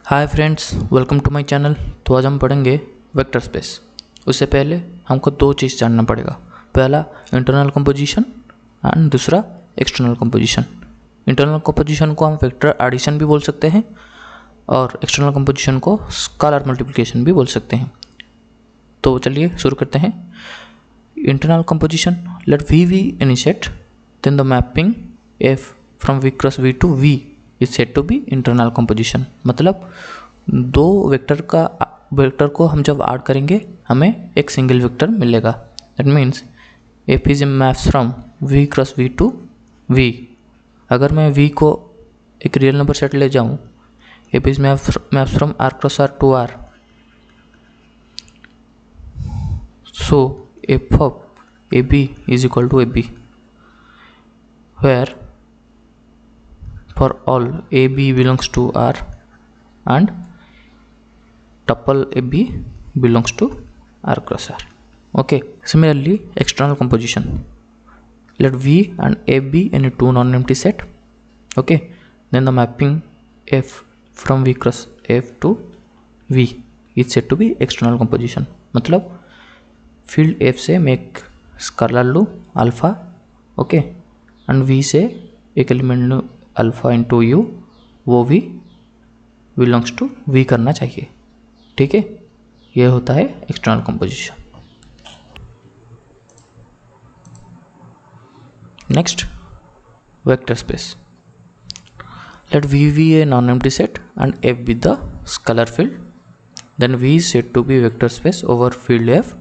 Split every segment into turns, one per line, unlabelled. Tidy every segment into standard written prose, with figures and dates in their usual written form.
Hi friends, welcome to my channel. तो आज हम पढ़ेंगे वेक्टर स्पेस। उससे पहले हमको दो चीज़ जानना पड़ेगा। पहला इंटरनल कंपोजिशन एंड दूसरा एक्सटर्नल कंपोजिशन। इंटरनल कंपोजिशन को हम वेक्टर एडिशन भी बोल सकते हैं और एक्सटर्नल कंपोजिशन को स्केलर मल्टीप्लिकेशन भी बोल सकते हैं। तो चलिए शुरू करते हैं। Internal composition, let we initiate, then the mapping F from V cross V to V is said to be internal composition. मतलब दो वेक्टर को हम जब ऐड करेंगे हमें एक सिंगल वेक्टर मिलेगा। That means F is maps from V cross V to V. अगर मैं वी को एक रियल नंबर सेट ले जाऊँ, F is maps from R cross R to R. So f of AB is equal to AB, where for all AB belongs to R and tuple AB belongs to R cross R. Okay. Similarly, external composition. Let V and A be any two non-empty set. Okay. Then the mapping F from V cross F to V is said to be external composition. मतलब field F से मैं एक scalar लूँ alpha, okay, and we से एक element लूँ alpha into you, वो भी बिलोंग्स टू वी करना चाहिए। ठीक है, ये होता है external composition. Next, vector space. Let V be a non empty set and F be the scalar field, then V is said to be vector space over field F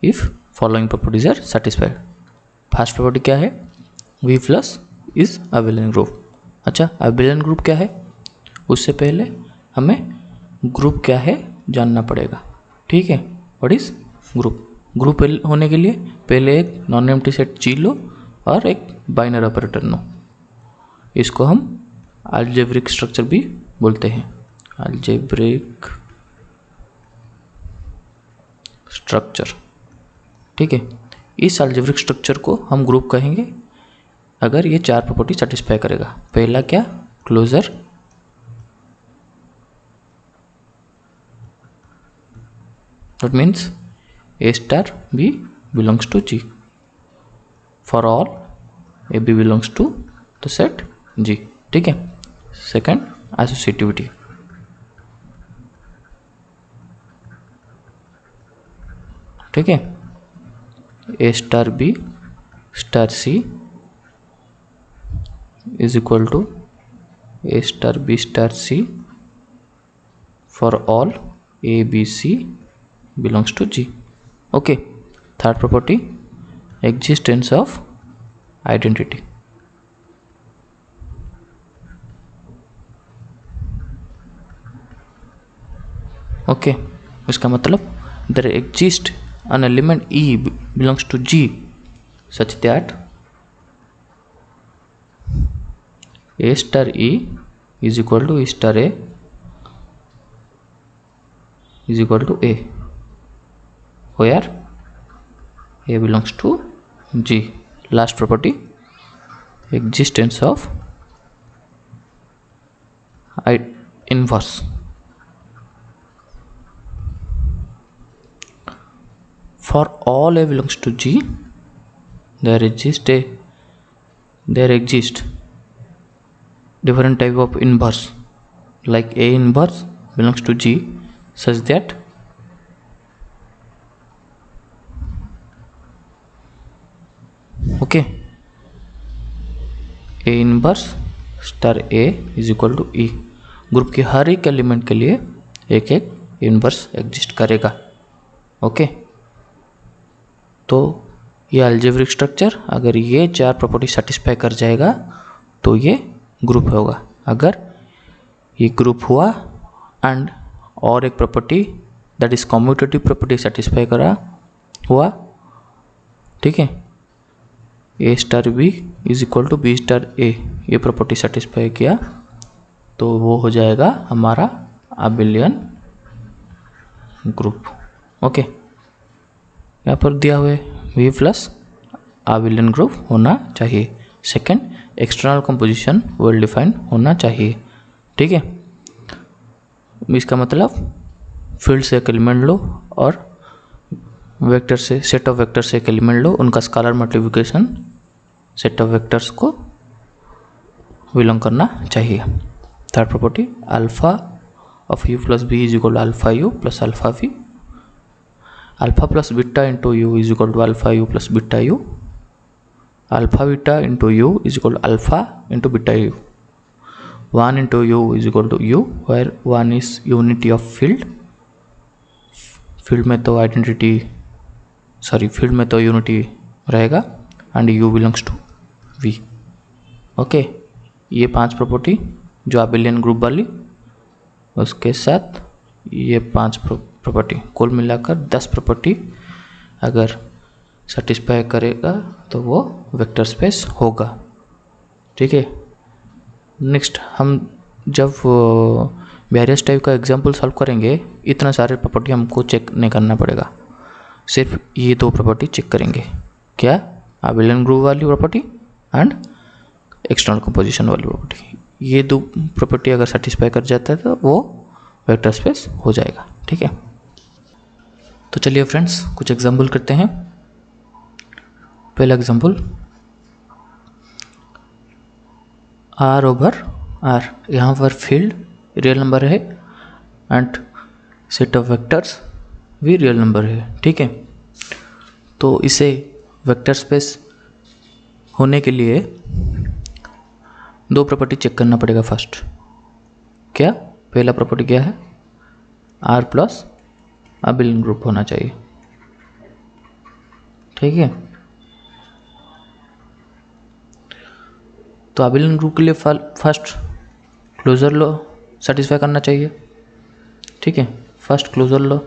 if following properties are satisfied. First property क्या है? V plus is abelian group. अच्छा, abelian group क्या है? उससे पहले हमें group क्या है जानना पड़ेगा। ठीक है, व्हाट इज ग्रुप? ग्रुप होने के लिए पहले एक नॉन एम्प्टी सेट G लो और एक बाइनरी ऑपरेटर लो। इसको हम अलजेब्रिक स्ट्रक्चर भी बोलते हैं, अलजेब्रिक स्ट्रक्चर। ठीक है, इस अलजेब्रिक स्ट्रक्चर को हम ग्रुप कहेंगे अगर ये चार प्रॉपर्टी सेटिस्फाई करेगा। पहला क्या? Closure, that means A star B belongs to G for all A B belongs to the set G. ठीक है। Second, associativity. ठीक है, A star B star C is equal to A star B star C for all A B C belongs to G. Okay. Third property, existence of identity. Okay, इसका मतलब there exist an element E belongs to G such that A star E is equal to E star A is equal to A, where A belongs to G. Last property, existence of inverse. For all A belongs to G, there exist different type of inverse, like A inverse belongs to G such that okay, A inverse star A is equal to E। Group के हर एक element के लिए एक एक inverse exist करेगा। Okay, तो ये algebraic structure अगर ये चार प्रॉपर्टी सेटिस्फाई कर जाएगा तो ये ग्रुप होगा। अगर ये ग्रुप हुआ एंड और एक property that is commutative property satisfy करा हुआ, ठीक है, A star B is equal to B star A, ये प्रॉपर्टी सेटिस्फाई किया तो वो हो जाएगा हमारा अबेलियन ग्रुप। ओके, यहाँ पर दिया हुआ V प्लस अबेलियन ग्रुप होना चाहिए। Second, external composition well defined होना चाहिए। ठीक है, इसका मतलब फील्ड से एक एलिमेंट लो और वेक्टर से, सेट ऑफ वेक्टर से एक एलिमेंट लो, उनका scalar multiplication set of vectors को बिलोंग करना चाहिए। Third property, alpha of U plus B is equal to alpha U plus alpha V, alpha plus beta into U is equal to alpha U plus beta U, alpha beta into U is equal to alpha into beta U, 1 into U is equal to U, where 1 is unity of field, field में तो identity field में तो unity रहेगा, and U belongs to V. Okay, ये 5 property जो abelian group वाली, उसके साथ ये 5 प्रॉपर्टी, कुल मिलाकर 10 प्रॉपर्टी अगर सेटिस्फाई करेगा तो वो वेक्टर स्पेस होगा। ठीक है, नेक्स्ट हम जब वेरियस टाइप का एग्जाम्पल सॉल्व करेंगे, इतना सारे प्रॉपर्टी हमको चेक नहीं करना पड़ेगा, सिर्फ ये 2 प्रॉपर्टी चेक करेंगे। क्या? अबिलियन ग्रुप वाली प्रॉपर्टी एंड एक्सटर्नल कंपोजिशन वाली प्रॉपर्टी। ये 2 प्रॉपर्टी अगर सेटिस्फाई कर जाता है तो वो वेक्टर स्पेस हो जाएगा। ठीक है, तो चलिए फ्रेंड्स कुछ एग्जाम्पल करते हैं। पहला एग्जाम्पल, R ओवर R, यहाँ पर फील्ड रियल नंबर है एंड सेट ऑफ वेक्टर्स भी रियल नंबर है। ठीक है, तो इसे वेक्टर स्पेस होने के लिए 2 प्रॉपर्टी चेक करना पड़ेगा फर्स्ट। क्या? पहला प्रॉपर्टी क्या है? R प्लस अबिलियन ग्रुप होना चाहिए। ठीक है, तो अबिलियन ग्रुप के लिए फर्स्ट क्लोजर लो सेटिस्फाई करना चाहिए। ठीक है, फर्स्ट क्लोजर लो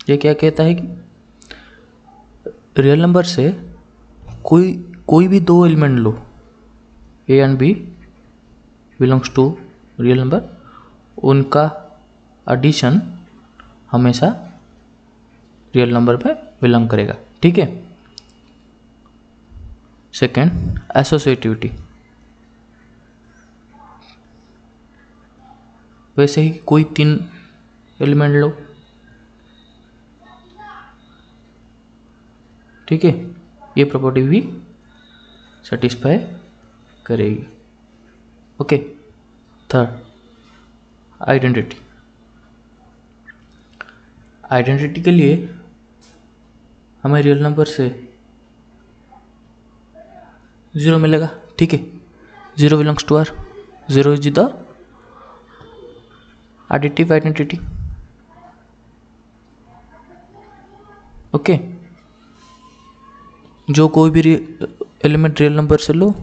ये क्या कहता है कि रियल नंबर से कोई भी 2 एलिमेंट लो, A and B belongs to real number, उनका एडिशन हमेशा रियल नंबर पे बिलोंग करेगा। ठीक है, सेकेंड, एसोसिएटिविटी, वैसे ही कोई 3 एलिमेंट लो। ठीक है, ये प्रॉपर्टी भी सेटिस्फाई करेगी। Okay, third, identity. आइडेंटिटी के लिए हमें रियल नंबर से 0 मिलेगा। ठीक है, 0 belongs to R, 0 is the additive identity. Okay, जो कोई भी एलिमेंट रियल नंबर से लो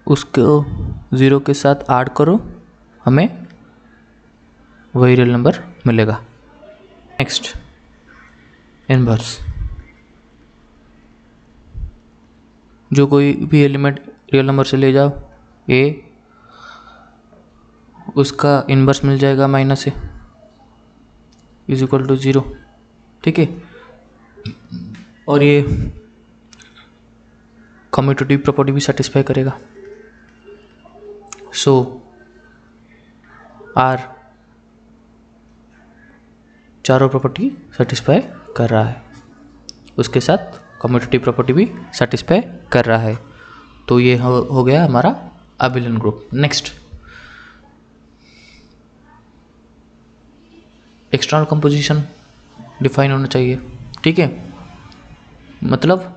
उसको 0 के साथ ऐड करो, हमें वही रियल नंबर मिलेगा। नेक्स्ट, इनवर्स, जो कोई भी एलिमेंट रियल नंबर से ले जाओ ए, उसका इनवर्स मिल जाएगा minus A is equal to 0। ठीक है, और ये कम्यूटेटिव प्रॉपर्टी भी सेटिस्फाई करेगा। सो R चारों प्रॉपर्टी सेटिस्फाई कर रहा है, उसके साथ कम्यूटेटिव प्रॉपर्टी भी सेटिस्फाई कर रहा है। तो ये हो गया हमारा abelian group. Next, external composition define होना चाहिए। ठीक है, मतलब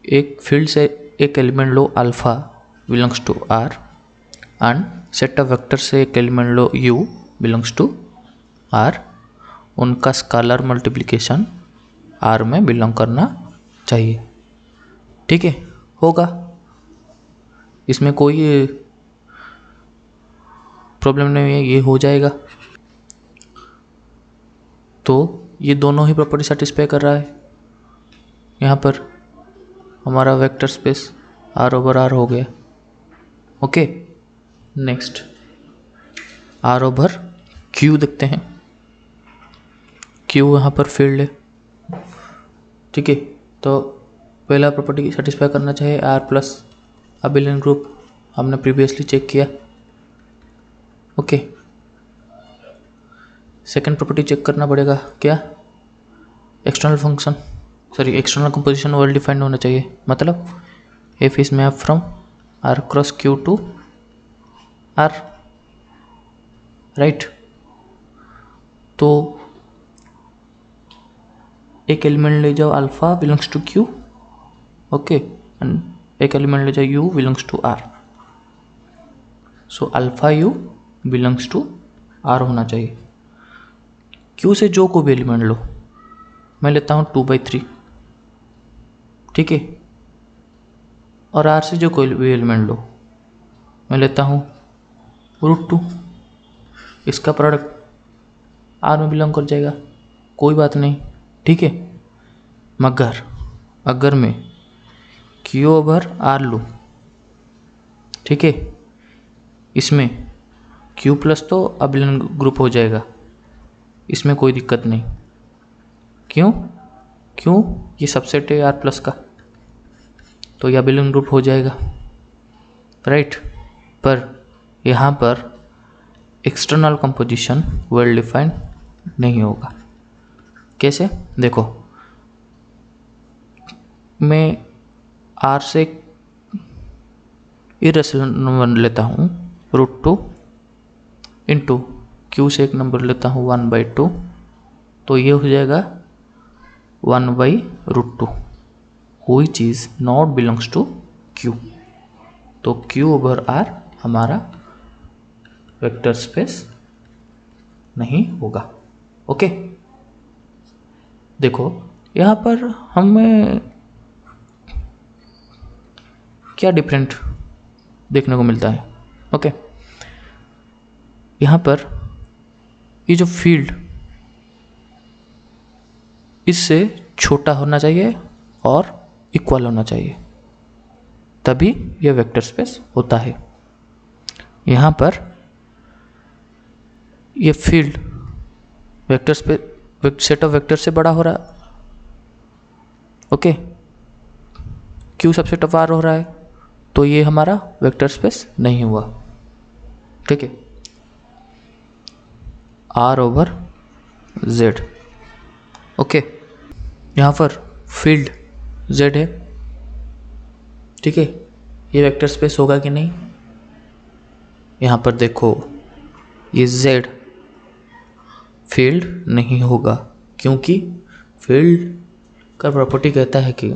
एक फील्ड से एक एलिमेंट लो alpha belongs to R and set of vector से एक एलिमेंट लो U बिलोंग्स टू R, उनका स्केलर मल्टीप्लिकेशन R में बिलोंग करना चाहिए। ठीक है, होगा, इसमें कोई प्रॉब्लम नहीं है, ये हो जाएगा। तो ये दोनों ही प्रॉपर्टी सेटिस्फाई कर रहा है। यहाँ पर हमारा vector space R over R हो गया। Okay, next R over Q देखते हैं। Q यहाँ पर फील्ड है। ठीक है, तो पहला प्रॉपर्टी सेटिस्फाई करना चाहिए R प्लस अबिलियन ग्रुप, हमने प्रीवियसली चेक किया। ओके, सेकंड प्रॉपर्टी चेक करना पड़ेगा, क्या? External function, sorry external composition well defined होना चाहिए। मतलब F is map from R cross Q to R, right. तो एक एलिमेंट ले जाओ alpha belongs to Q, okay, and एक एलिमेंट ले जाओ U belongs to R. So alpha U belongs to R होना चाहिए। क्यू से जो को भी एलिमेंट लो, मैं लेता हूँ 2/3, ठीक है। और आर से जो कोई भी एलिमेंट लो, मैं लेता हूँ √2। इसका प्रोडक्ट आर में बिलोंग कर जाएगा, कोई बात नहीं, ठीक है। मगर अगर मैं क्यू ओवर आर लूँ, ठीक है, इसमें क्यू प्लस तो अबिलन ग्रुप हो जाएगा, इसमें कोई दिक्कत नहीं। क्यों? क्यों? ये सबसेट है आर प्लस का, तो ये अबिलन ग्रुप हो जाएगा, राइट। पर यहाँ पर एक्सटर्नल कंपोजिशन वेल डिफाइंड नहीं होगा। कैसे? देखो, मैं आर से इरेशनल नंबर लेता हूँ √2 इंटू क्यू से एक नंबर लेता हूँ 1/2, तो ये हो जाएगा 1/√2, कोई चीज़ नॉट बिलोंग्स टू क्यू। तो क्यू ओवर आर हमारा वेक्टर स्पेस नहीं होगा। ओके, देखो यहाँ पर हमें क्या डिफरेंट देखने को मिलता है। ओके, यहाँ पर ये जो फील्ड इससे छोटा होना चाहिए और इक्वल होना चाहिए, तभी यह वेक्टर स्पेस होता है। यहाँ पर ये field vector space set of vector से बड़ा हो रहा है, okay, Q subset of R हो रहा है, तो ये हमारा वेक्टर स्पेस नहीं हुआ, ठीक है। आर ओवर जेड, ओके, यहाँ पर फील्ड जेड है, ठीक है, ये वेक्टर स्पेस होगा कि नहीं? यहाँ पर देखो, ये जेड फील्ड नहीं होगा, क्योंकि फील्ड का प्रॉपर्टी कहता है कि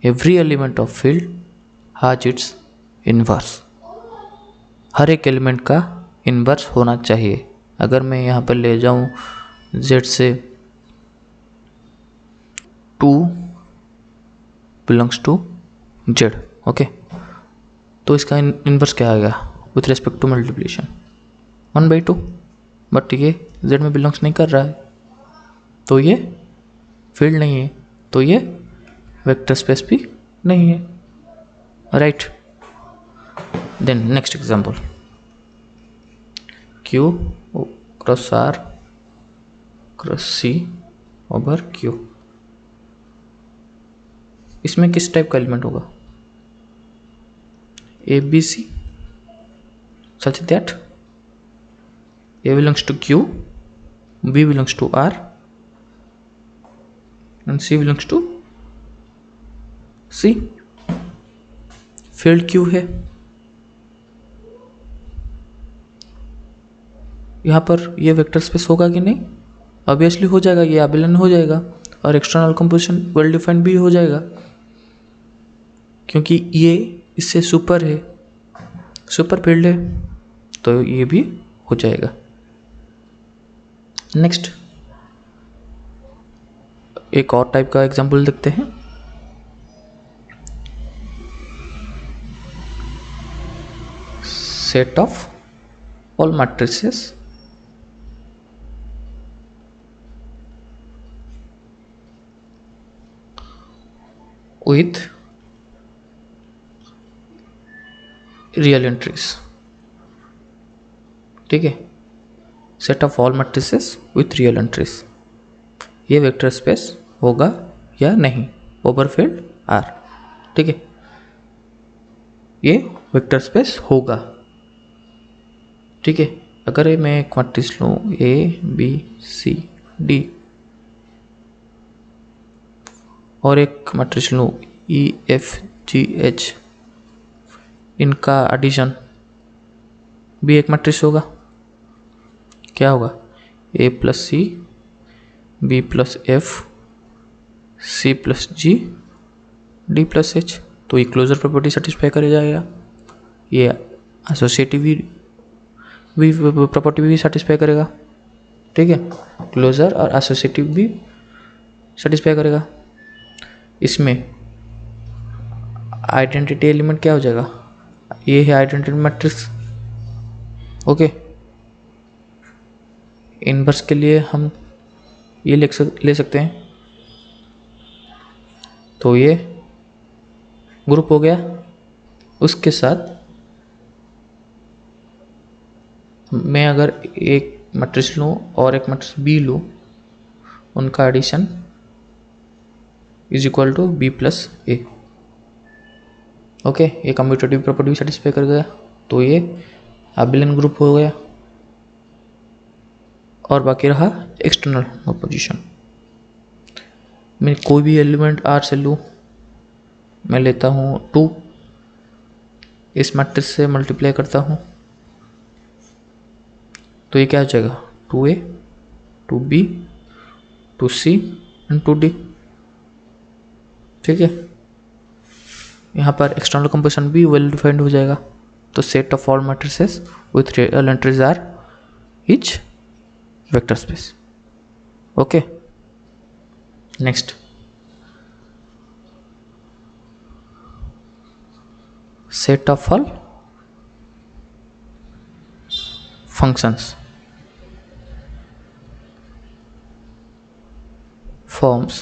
every element of field has its inverse, हर एक एलिमेंट का इन्वर्स होना चाहिए। अगर मैं यहाँ पर ले जाऊँ z से 2 बिलोंग्स टू z, ओके, तो इसका इन्वर्स क्या आएगा with respect to multiplication 1/2, but ये z में बिलोंग्स नहीं कर रहा है, तो ये फील्ड नहीं है, तो ये वेक्टर स्पेस भी नहीं है, right. Then next example, Q cross R cross C over Q, इसमें किस टाइप का एलिमेंट होगा? ABC, such that A belongs to Q, B belongs to R and C belongs to C। Field Q है, यहाँ पर ये vector space होगा कि नहीं? ऑब्वियसली हो जाएगा, ये अबिलन हो जाएगा और एक्सटर्नल कंपोजिशन वेल डिफाइंड भी हो जाएगा, क्योंकि ये इससे सुपर है, सुपर फील्ड है, तो ये भी हो जाएगा। नेक्स्ट एक और टाइप का एग्जांपल देखते हैं। Set of all matrices with real entries, ठीक है, set of all matrices with real entries, ये वेक्टर स्पेस होगा या नहीं ओवर फील्ड आर, ठीक है, ये वेक्टर स्पेस होगा। ठीक है, अगर मैं एक मैट्रिक्स लूँ ABCD और एक मैट्रिक्स लूँ EFGH, इनका एडिशन भी एक मैट्रिक्स होगा। क्या होगा? A+C, B+F, C+G, D+H। तो ये क्लोजर प्रॉपर्टी सेटिस्फाई कर जाएगा, ये एसोसिएटिव भी प्रॉपर्टी भी सेटिस्फाई करेगा। ठीक है, क्लोजर और एसोसिएटिव भी सेटिस्फाई करेगा। इसमें आइडेंटिटी एलिमेंट क्या हो जाएगा? ये है आइडेंटिटी मैट्रिक्स। ओके, इनवर्स के लिए हम ये ले सकते हैं। तो ये ग्रुप हो गया। उसके साथ मैं अगर एक मैट्रिक्स लूँ और एक मैट्रिक्स बी लूँ, उनका addition is equal to B+A। Okay, ये कम्यूटेटिव प्रॉपर्टी भी सेटिस्फाई कर गया, तो ये एबिलियन ग्रुप हो गया। और बाकी रहा एक्सटर्नल कंपोजिशन। मैं कोई भी एलिमेंट R से लूँ, मैं लेता हूँ 2, इस मैट्रिक्स से मल्टीप्लाई करता हूँ, तो ये क्या हो जाएगा? 2A, 2B, 2C and 2D। ठीक है, यहाँ पर एक्सटर्नल कंपोजिशन भी वेल डिफाइंड हो जाएगा। तो set of all matrices with real entries are each vector space. Okay, next set of all functions forms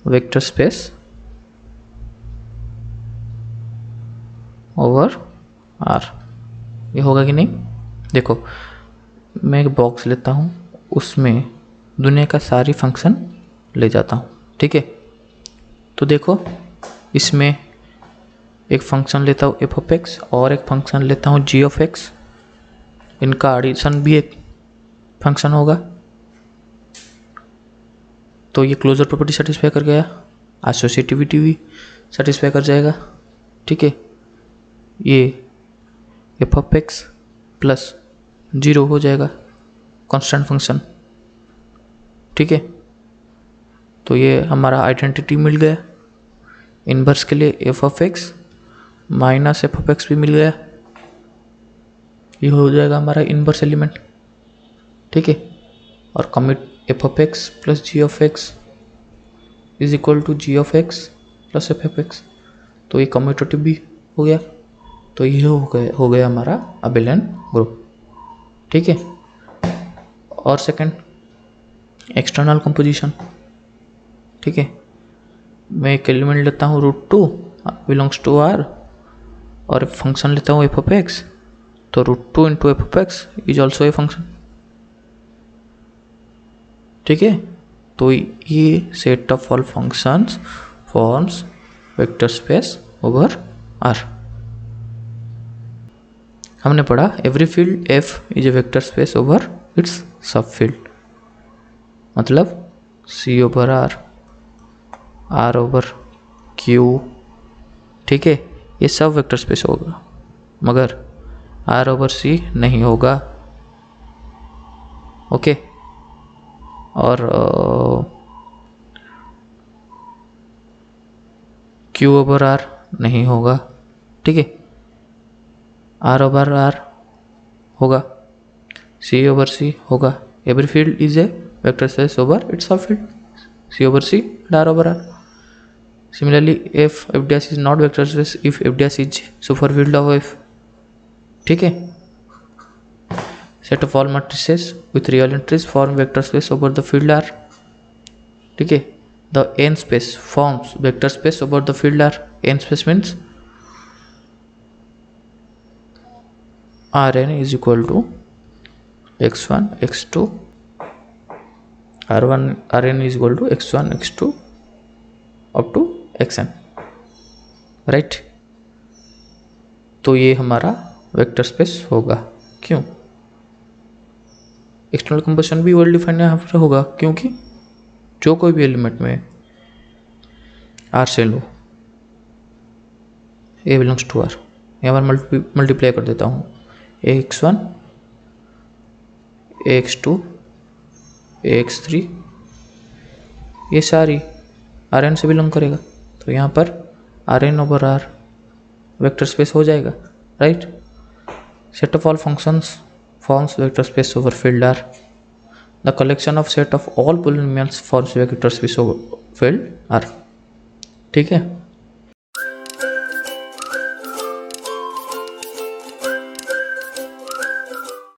vector space over R। ये होगा कि नहीं? देखो, मैं एक बॉक्स लेता हूँ, उसमें दुनिया का सारी फंक्शन ले जाता हूँ। ठीक है, तो देखो, इसमें एक फंक्शन लेता हूँ f(x) और एक फंक्शन लेता हूँ g(x), इनका एडिशन भी एक फंक्शन होगा। तो ये क्लोजर प्रॉपर्टी सेटिस्फाई कर गया, एसोसिएटिविटी भी सेटिस्फाई कर जाएगा। ठीक है, ये f(x) प्लस 0 हो जाएगा, कांस्टेंट फंक्शन। ठीक है, तो ये हमारा आइडेंटिटी मिल गया। इनवर्स के लिए f(x) माइनस f(x) भी मिल गया, ये हो जाएगा हमारा इनवर्स एलिमेंट। ठीक है, और commit f(x) plus g(x) is equal to g(x) plus f(x), तो ये कम्यूटेटिव भी हो गया। तो ये हो गया हमारा अबेलियन ग्रुप। ठीक है, और सेकंड एक्सटर्नल कंपोजिशन। ठीक है, मैं एक एलिमेंट लेता हूँ √2 बिलोंग्स टू R और फंक्शन लेता हूँ f(x), तो √2 into f(x) is also a function. ठीक है, तो ये set of all functions forms vector space over R। हमने पढ़ा every field F is a vector space over its सब फील्ड, मतलब C over R, R over Q। ठीक है, ये सब वेक्टर स्पेस होगा, मगर R ओवर C नहीं होगा। ओके, और Q ओवर R नहीं होगा। ठीक है, R ओवर R होगा, C ओवर C होगा। Every field is a vector space over its subfield, C over C and R over R. Similarly, if f dash is not vector space if f dash is superfield of F. ठीक है, set of all matrices with real entries form vector space over the field R. ठीक है, the n space forms vector space over the field R. n space means Rn is equal to x1 x2, Rn is equal to x1 x2 up to xn, right? तो ये हमारा vector space होगा। क्यों? External composition भी well defined यहाँ पर होगा, क्योंकि जो कोई भी एलिमेंट में आर से लो, ए बिलोंग्स टू आर, यहाँ पर मल्टीप्लाई कर देता हूँ, ax1 ax2 ax3, ये सारी आर एन से बिलोंग करेगा, तो यहाँ पर R N over R vector space हो जाएगा, right. Set of all functions forms vector space over field R. The collection of set of all polynomials forms vector space over field R. ठीक है।